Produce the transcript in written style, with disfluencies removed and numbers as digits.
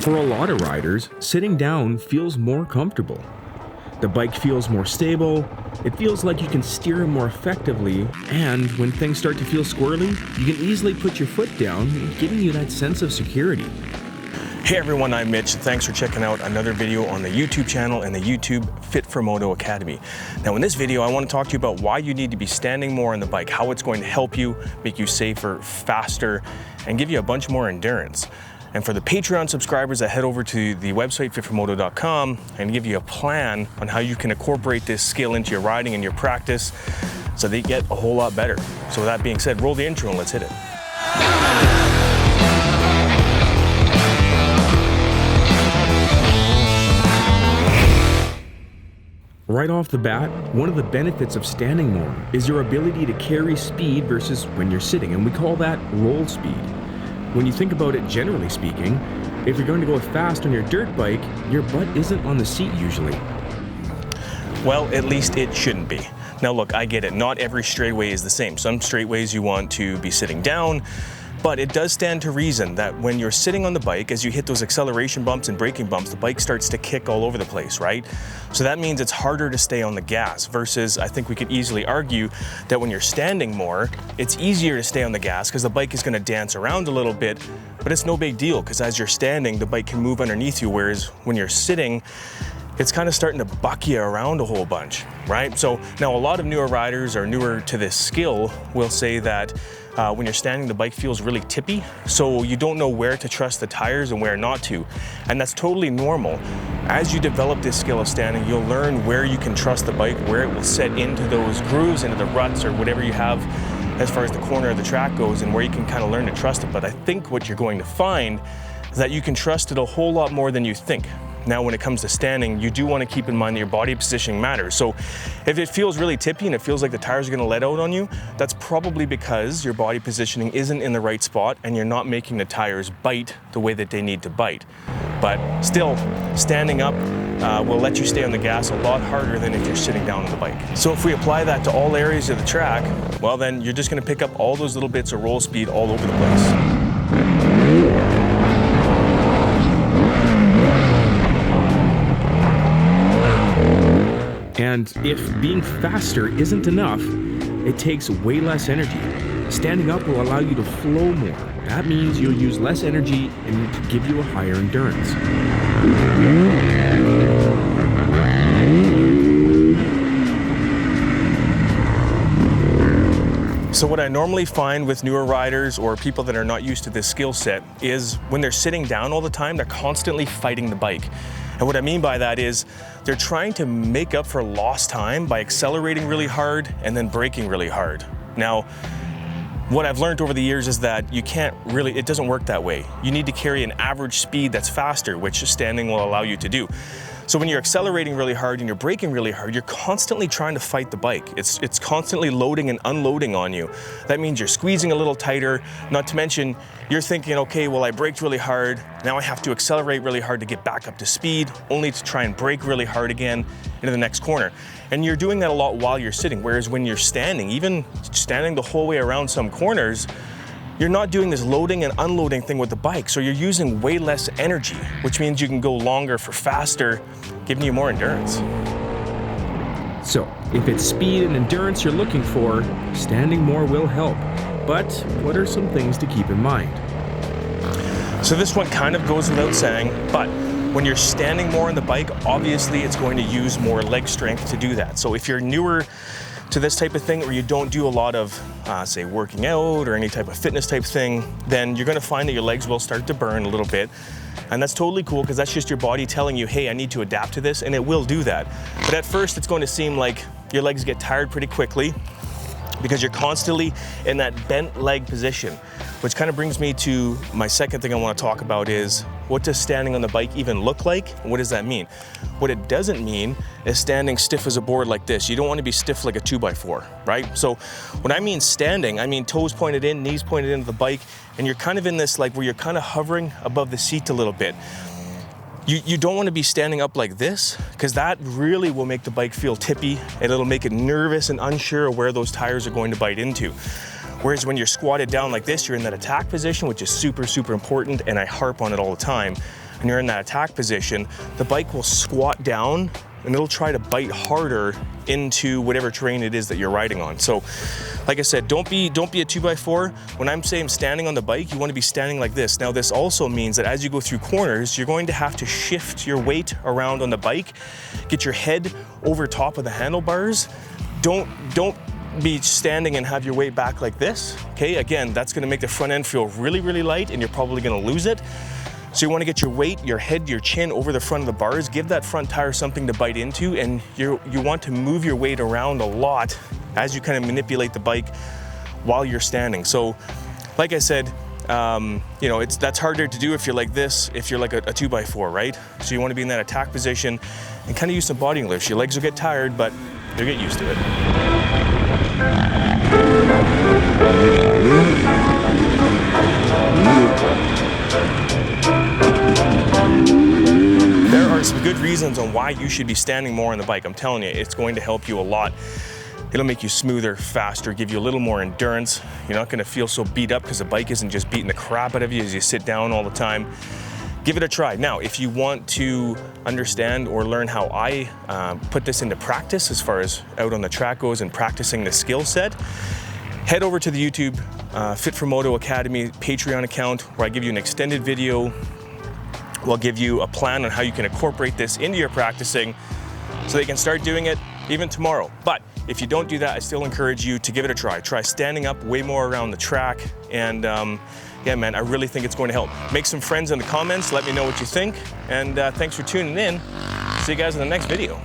For a lot of riders, sitting down feels more comfortable. The bike feels more stable, it feels like you can steer more effectively, and when things start to feel squirrely, you can easily put your foot down, giving you that sense of security. Hey everyone, I'm Mitch. Thanks for checking out another video on the YouTube channel and the YouTube Fit for Moto Academy. Now in this video, I want to talk to you about why you need to be standing more on the bike, how it's going to help you, make you safer, faster, and give you a bunch more endurance. And for the Patreon subscribers that head over to the website fitformoto.com and give you a plan on how you can incorporate this skill into your riding and your practice so that you get a whole lot better. So with that being said, roll the intro and let's hit it. Right off the bat, one of the benefits of standing more is your ability to carry speed versus when you're sitting, and we call that roll speed. When you think about it, generally speaking, if you're going to go fast on your dirt bike, your butt isn't on the seat usually. Well, at least it shouldn't be. Now look, I get it, not every straightaway is the same. Some straightaways you want to be sitting down, but it does stand to reason that when you're sitting on the bike, as you hit those acceleration bumps and braking bumps, the bike starts to kick all over the place, right? So that means it's harder to stay on the gas versus I think we could easily argue that when you're standing more, it's easier to stay on the gas because the bike is going to dance around a little bit, but it's no big deal because as you're standing, the bike can move underneath you, whereas when you're sitting, it's kind of starting to buck you around a whole bunch, right? So now a lot of newer riders or newer to this skill will say that when you're standing, the bike feels really tippy, so you don't know where to trust the tires and where not to. And that's totally normal. As you develop this skill of standing, you'll learn where you can trust the bike, where it will set into those grooves, into the ruts or whatever you have as far as the corner of the track goes, and where you can kind of learn to trust it. But I think what you're going to find is that you can trust it a whole lot more than you think. Now, when it comes to standing, you do want to keep in mind that your body positioning matters. So if it feels really tippy and it feels like the tires are going to let out on you, that's probably because your body positioning isn't in the right spot and you're not making the tires bite the way that they need to bite. But still, standing up will let you stay on the gas a lot harder than if you're sitting down on the bike. So if we apply that to all areas of the track, well then you're just going to pick up all those little bits of roll speed all over the place. And if being faster isn't enough, it takes way less energy. Standing up will allow you to flow more. That means you'll use less energy and give you a higher endurance. So what I normally find with newer riders or people that are not used to this skill set is when they're sitting down all the time, they're constantly fighting the bike. And what I mean by that is they're trying to make up for lost time by accelerating really hard and then braking really hard. Now, what I've learned over the years is that you can't really, it doesn't work that way. You need to carry an average speed that's faster, which standing will allow you to do. So when you're accelerating really hard and you're braking really hard, you're constantly trying to fight the bike. It's constantly loading and unloading on you. That means you're squeezing a little tighter, not to mention you're thinking, okay, well I braked really hard, now I have to accelerate really hard to get back up to speed, only to try and brake really hard again into the next corner. And you're doing that a lot while you're sitting, whereas when you're standing, even standing the whole way around some corners, you're not doing this loading and unloading thing with the bike, so you're using way less energy, which means you can go longer for faster, giving you more endurance. So, if it's speed and endurance you're looking for, standing more will help. But what are some things to keep in mind? So this one kind of goes without saying, but when you're standing more on the bike, obviously it's going to use more leg strength to do that. So if you're newer to this type of thing, or you don't do a lot of, say, working out or any type of fitness type thing, then you're gonna find that your legs will start to burn a little bit. And that's totally cool because that's just your body telling you, hey, I need to adapt to this, and it will do that. But at first, it's going to seem like your legs get tired pretty quickly because you're constantly in that bent leg position, which kind of brings me to my second thing I want to talk about is what does standing on the bike even look like? And what does that mean? What it doesn't mean is standing stiff as a board like this. You don't want to be stiff like a 2x4, right? So when I mean standing, I mean toes pointed in, knees pointed into the bike, and you're kind of in this like where you're kind of hovering above the seat a little bit. You don't want to be standing up like this because that really will make the bike feel tippy and it'll make it nervous and unsure of where those tires are going to bite into. Whereas when you're squatted down like this, you're in that attack position, which is super, super important, and I harp on it all the time. and you're in that attack position, the bike will squat down and it'll try to bite harder into whatever terrain it is that you're riding on. So, like I said, don't be a 2x4. When I'm saying standing on the bike, you want to be standing like this. Now, this also means that as you go through corners, you're going to have to shift your weight around on the bike, get your head over top of the handlebars. Don't be standing and have your weight back like this, okay? Again, that's gonna make the front end feel really, really light, and you're probably gonna lose it. So you wanna get your weight, your head, your chin over the front of the bars, give that front tire something to bite into, and you want to move your weight around a lot as you kind of manipulate the bike while you're standing. So, like I said, you know, that's harder to do if you're like this, if you're like a 2x4, right? So you wanna be in that attack position and kind of use some body lifts. Your legs will get tired, but you'll get used to it. There are some good reasons on why you should be standing more on the bike. I'm telling you, it's going to help you a lot. It'll make you smoother, faster, give you a little more endurance. You're not gonna feel so beat up because the bike isn't just beating the crap out of you as you sit down all the time. Give it a try. Now, if you want to understand or learn how I put this into practice as far as out on the track goes and practicing the skill set, head over to the YouTube Fit for Moto Academy Patreon account, where I give you an extended video. We'll give you a plan on how you can incorporate this into your practicing so that you can start doing it even tomorrow. But if you don't do that, I still encourage you to give it a try. Try standing up way more around the track, and yeah, man, I really think it's going to help. Make some friends in the comments, let me know what you think, and thanks for tuning in. See you guys in the next video.